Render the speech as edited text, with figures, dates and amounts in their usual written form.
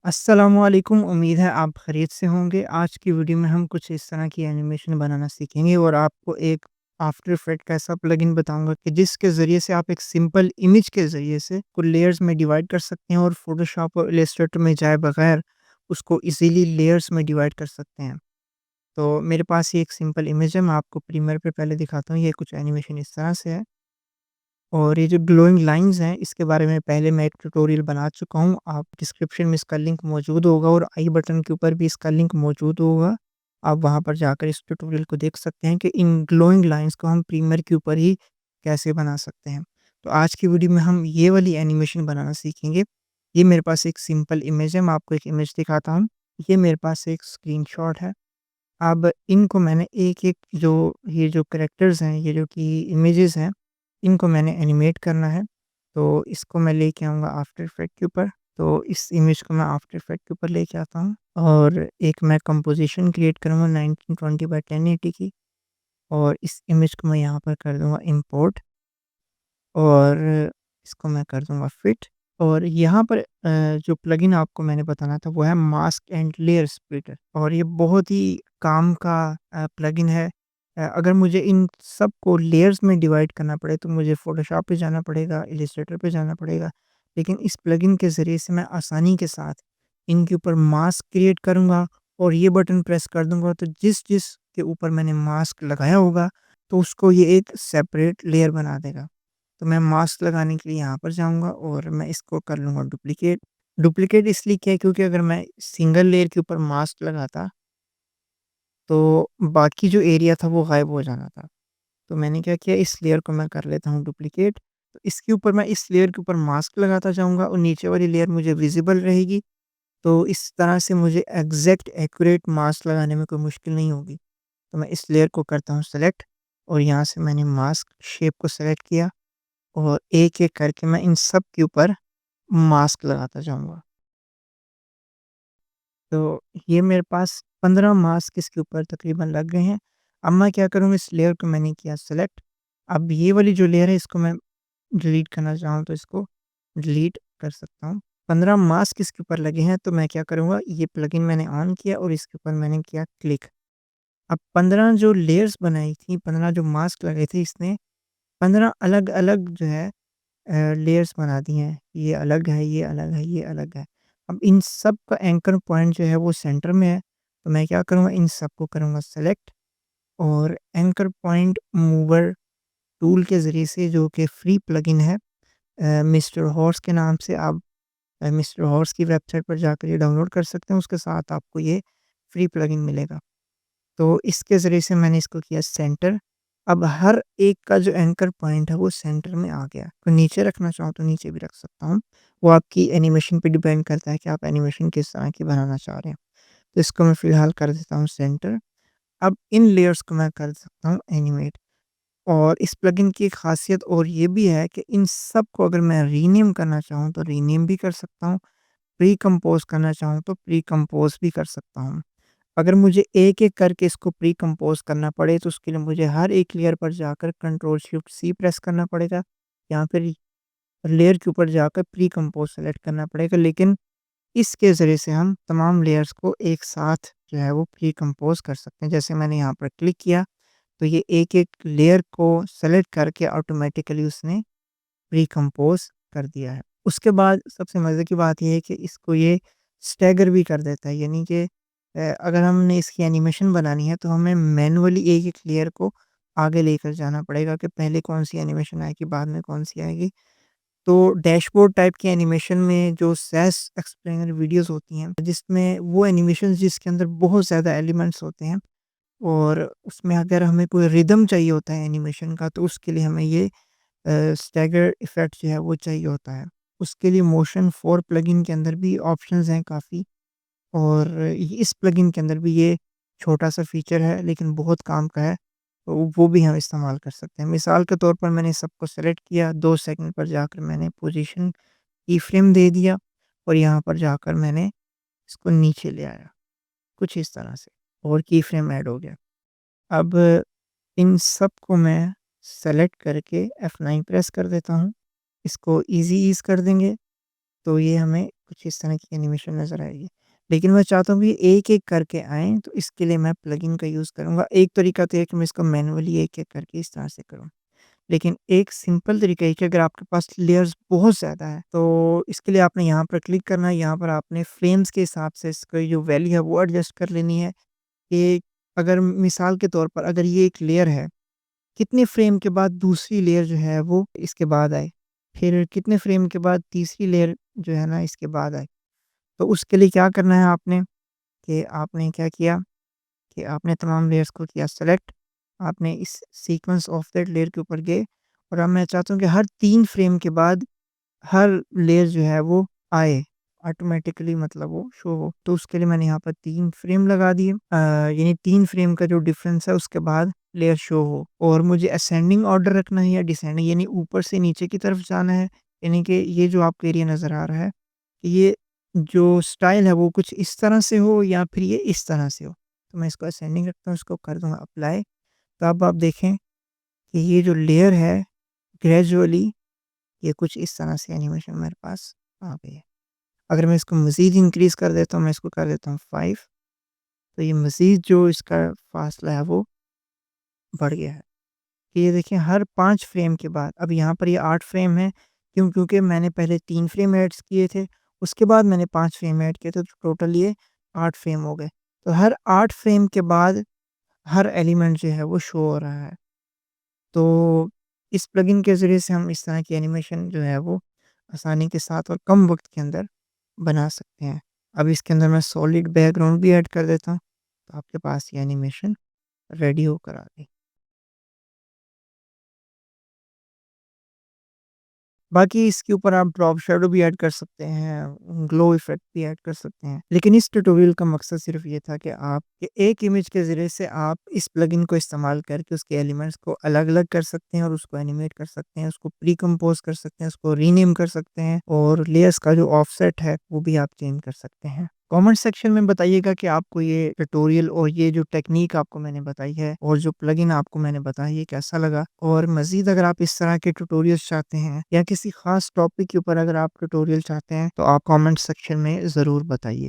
अस्सलामुअलैकुम, उम्मीद है आप खैरियत से होंगे। आज की वीडियो में हम कुछ इस तरह की एनिमेशन बनाना सीखेंगे और आपको एक आफ्टर इफेक्ट का ऐसा प्लगइन बताऊँगा कि जिसके ज़रिए से आप एक सिंपल इमेज के ज़रिए से को लेयर्स में डिवाइड कर सकते हैं और फ़ोटोशॉप और इलस्ट्रेटर में जाए बगैर उसको इज़िली लेयर्स में डिवाइड कर सकते हैं। तो मेरे पास ये एक सिंपल इमेज है, मैं आपको प्रीमियर पे पहले दिखाता हूँ। ये कुछ एनिमेशन इस तरह से है। और ये जो ग्लोइंग लाइन्स हैं, इसके बारे में पहले मैं एक ट्यूटोरियल बना चुका हूँ। आप डिस्क्रिप्शन में इसका लिंक मौजूद होगा और आई बटन के ऊपर भी इसका लिंक मौजूद होगा। आप वहाँ पर जाकर इस ट्यूटोरियल को देख सकते हैं कि इन ग्लोइंग लाइन्स को हम प्रीमियर के ऊपर ही कैसे बना सकते हैं। तो आज की वीडियो में हम ये वाली एनिमेशन बनाना सीखेंगे। ये मेरे पास एक सिंपल इमेज है, मैं आपको एक इमेज दिखाता हूँ। ये मेरे पास एक स्क्रीनशॉट है। अब इनको मैंने एक-एक जो ये जो कैरेक्टर्स हैं, ये जो कि इमेजेस हैं, इनको मैंने एनिमेट करना है। तो इसको मैं लेके आऊँगा आफ्टर इफेक्ट के ऊपर। तो इस इमेज को मैं आफ्टर इफेक्ट के ऊपर लेके आता हूँ और एक मैं कंपोज़िशन क्रिएट करूँगा 1920 बाय 1080 की और इस इमेज को मैं यहाँ पर कर दूँगा इम्पोर्ट और इसको मैं कर दूँगा फिट। और यहाँ पर जो प्लगइन आपको मैंने बताना था वो है मास्क एंड लेयर स्प्लिटर और ये बहुत ही काम का प्लगइन है। अगर मुझे इन सब को लेयर्स में डिवाइड करना पड़े तो मुझे फ़ोटोशॉप पे जाना पड़ेगा, इलस्ट्रेटर पे जाना पड़ेगा। लेकिन इस प्लगइन के ज़रिए से मैं आसानी के साथ इनके ऊपर मास्क क्रिएट करूँगा और ये बटन प्रेस कर दूँगा तो जिस-जिस के ऊपर मैंने मास्क लगाया होगा तो उसको ये एक सेपरेट लेयर बना देगा। तो मैं मास्क लगाने के लिए यहाँ पर जाऊँगा और मैं इसको कर लूँगा डुप्लिकेट। डुप्लिकेट इसलिए किया क्योंकि अगर मैं सिंगल लेयर के ऊपर मास्क लगाता, तो बाकी जो एरिया था वो गायब हो जाना था। तो मैंने क्या किया, इस लेयर को मैं कर लेता हूँ डुप्लिकेट। तो इसके ऊपर मैं इस लेयर के ऊपर मास्क लगाता जाऊँगा और नीचे वाली लेयर मुझे विज़िबल रहेगी। तो इस तरह से मुझे एग्ज़ैक्ट एक्यूरेट मास्क लगाने में कोई मुश्किल नहीं होगी। तो मैं इस लेयर को करता हूँ सेलेक्ट और यहाँ से मैंने मास्क शेप को सेलेक्ट किया और एक-एक करके मैं इन सब के ऊपर मास्क लगाता जाऊँगा। तो ये मेरे पास 15 मास्क इसके ऊपर तकरीबन लग गए हैं। अब मैं क्या करूँगा, इस लेयर को मैंने किया सेलेक्ट। अब ये वाली जो लेयर है इसको मैं डिलीट करना चाहूँ तो इसको डिलीट कर सकता हूँ। 15 मास्क इसके ऊपर लगे हैं तो मैं क्या करूँगा, ये प्लगइन मैंने ऑन किया और इसके ऊपर मैंने किया क्लिक। अब 15 जो लेयर्स बनाई थी, 15 जो मास्क लगे थे, इसने 15 अलग-अलग जो है लेयर्स बना दी हैं। ये अलग है, ये अलग है, ये अलग है। अब इन सब का एंकर पॉइंट जो है वो सेंटर में है, तो मैं क्या करूँगा, इन सबको करूँगा सेलेक्ट और एंकर पॉइंट मूवर टूल के ज़रिए से, जो कि फ्री प्लगइन है मिस्टर हॉर्स के नाम से, आप मिस्टर हॉर्स की वेबसाइट पर जाकर ये डाउनलोड कर सकते हैं, उसके साथ आपको ये फ्री प्लगइन मिलेगा। तो इसके ज़रिए से मैंने इसको किया सेंटर। अब हर एक का जो एंकर पॉइंट है वो सेंटर में आ गया। तो नीचे रखना चाहो तो नीचे भी रख सकता हूँ। वो आपकी एनिमेशन पे डिपेंड करता है कि आप एनिमेशन किस तरह की बनाना चाह रहे हैं। तो इसको मैं फ़िलहाल कर देता हूँ सेंटर। अब इन लेयर्स को मैं कर सकता हूँ एनिमेट और इस प्लगइन की एक ख़ासियत और ये भी है कि इन सब को अगर मैं रीनेम करना चाहूँ तो रीनेम भी कर सकता हूँ, प्री कंपोज़ करना चाहूँ तो प्री कंपोज़ भी कर सकता हूँ। अगर मुझे एक-एक करके इसको प्री कंपोज़ करना पड़े तो उसके लिए मुझे हर एक लेयर पर जाकर कंट्रोल शिफ्ट सी प्रेस करना पड़ेगा या फिर लेयर के ऊपर जाकर प्री कंपोज़ सेलेक्ट करना पड़ेगा। लेकिन इसके ज़रिए से हम तमाम लेयर्स को एक साथ जो है वो प्री कंपोज़ कर सकते हैं। जैसे मैंने यहाँ पर क्लिक किया तो ये एक-एक लेयर को सेलेक्ट करके ऑटोमैटिकली उसने प्री कंपोज़ कर दिया है। उसके बाद सबसे मज़े की बात ये है कि इसको ये स्टैगर भी कर देता है, यानी कि अगर हमने इसकी एनिमेशन बनानी है तो हमें मैनुअली एक-एक लेयर को आगे लेकर जाना पड़ेगा कि पहले कौन-सी एनिमेशन आएगी, बाद में कौन-सी आएगी। तो डैशबोर्ड टाइप की एनिमेशन में जो सेस एक्सप्लेनर वीडियोज़ होती हैं, जिसमें वो एनिमेशंस जिसके अंदर बहुत ज़्यादा एलिमेंट्स होते हैं और उसमें अगर हमें कोई रिदम चाहिए होता है एनिमेशन का, तो उसके लिए हमें ये स्टैगर इफ़ेक्ट जो है वो चाहिए होता है। उसके लिए मोशन 4 प्लगइन के अंदर भी ऑप्शंस हैं काफ़ी और इस प्लगइन के अंदर भी ये छोटा-सा फ़ीचर है लेकिन बहुत काम का है, तो वो भी हम इस्तेमाल कर सकते हैं। मिसाल के तौर पर मैंने सबको सेलेक्ट किया, 2 सेकंड पर जाकर मैंने पोज़ीशन की-फ्रेम दे दिया और यहाँ पर जाकर मैंने इसको नीचे ले आया, कुछ इस तरह से और की-फ्रेम ऐड हो गया। अब इन सब को मैं सेलेक्ट करके F9 प्रेस कर देता हूँ। इसको ईज़ी ईज़ कर देंगे तो ये हमें कुछ इस तरह की एनिमेशन नज़र आएगी। लेकिन मैं चाहता हूँ कि एक-एक करके आएँ, तो इसके लिए मैं प्लगइन का यूज़ करूँगा। एक तरीका तो ये है कि मैं इसको मैनुअली एक-एक करके इस तरह से करूँ। लेकिन एक सिंपल तरीका है कि अगर आपके पास लेयर्स बहुत ज़्यादा है, तो इसके लिए आपने यहाँ पर क्लिक करना है, यहाँ पर आपने फ्रेम्स के हिसाब से इसकी जो वैल्यू है वो एडजस्ट कर लेनी है कि अगर मिसाल के तौर पर अगर ये एक लेयर है, कितने फ्रेम के बाद दूसरी लेयर जो है वो इसके बाद आए, फिर कितने फ्रेम के बाद तीसरी लेयर जो है ना इसके बाद आए। तो उसके लिए क्या करना है आपने कि आपने क्या किया कि आपने तमाम लेयर्स को किया सेलेक्ट, आपने इस सीक्वेंस ऑफ दैट लेयर के ऊपर गए और अब मैं चाहता हूँ कि हर 3 फ्रेम के बाद हर लेयर जो है वो आए, ऑटोमैटिकली मतलब वो शो हो। तो उसके लिए मैंने यहाँ पर 3 फ्रेम लगा दिए यानी 3 फ्रेम का जो डिफ़रेंस है उसके बाद लेयर शो हो और मुझे असेंडिंग ऑर्डर रखना है या डिसेंडिंग यानी ऊपर से नीचे की तरफ जाना है, यानी कि ये जो आपको एरिया नज़र आ रहा है, ये जो स्टाइल है वो कुछ इस तरह से हो या फिर ये इस तरह से हो। तो मैं इसको असेंडिंग रखता हूँ, इसको कर दूँगा अप्लाई। तो अब आप देखें कि ये जो लेयर है ग्रेजुअली ये कुछ इस तरह से एनिमेशन मेरे पास आ गई है। अगर मैं इसको मज़ीद इंक्रीज़ कर देता हूँ, मैं इसको कर देता हूँ 5 तो ये मज़ीद जो इसका फ़ासला है वो बढ़ गया है। कि ये देखिए हर 5 फ्रेम के बाद अब यहाँ पर ये 8 फ्रेम है क्योंकि मैंने पहले 3 फ्रेम ऐड्स किए थे, उसके बाद मैंने 5 फ्रेम ऐड किए थे, तो टोटल ये 8 फ्रेम हो गए। तो हर 8 फ्रेम के बाद हर एलिमेंट जो है वो शो हो रहा है। तो इस प्लगइन के ज़रिए से हम इस तरह की एनिमेशन जो है वो आसानी के साथ और कम वक़्त के अंदर बना सकते हैं। अब इसके अंदर मैं सॉलिड बैकग्राउंड भी ऐड कर देता हूँ, तो आपके पास ये एनिमेशन रेडी होकर आ गई। बाकी इसके ऊपर आप ड्रॉप शैडो भी ऐड कर सकते हैं, ग्लो इफ़ेक्ट भी ऐड कर सकते हैं। लेकिन इस ट्यूटोरियल का मकसद सिर्फ़ ये था कि आप कि एक इमेज के ज़रिए से आप इस प्लगइन को इस्तेमाल करके उसके एलिमेंट्स को अलग-अलग कर सकते हैं और उसको एनिमेट कर सकते हैं, उसको प्री-कंपोज़ कर सकते हैं, उसको रीनेम कर सकते हैं और लेयर्स का जो ऑफसेट है, वो भी आप चेंज कर सकते हैं। कमेंट सेक्शन में बताइएगा कि आपको ये ट्यूटोरियल और ये जो टेक्नीक आपको मैंने बताई है और जो प्लगइन आपको मैंने बताई है कैसा लगा और मज़ीद अगर आप इस तरह के ट्यूटोरियल्स चाहते हैं या किसी ख़ास टॉपिक के ऊपर अगर आप ट्यूटोरियल चाहते हैं तो आप कमेंट सेक्शन में ज़रूर बताइए।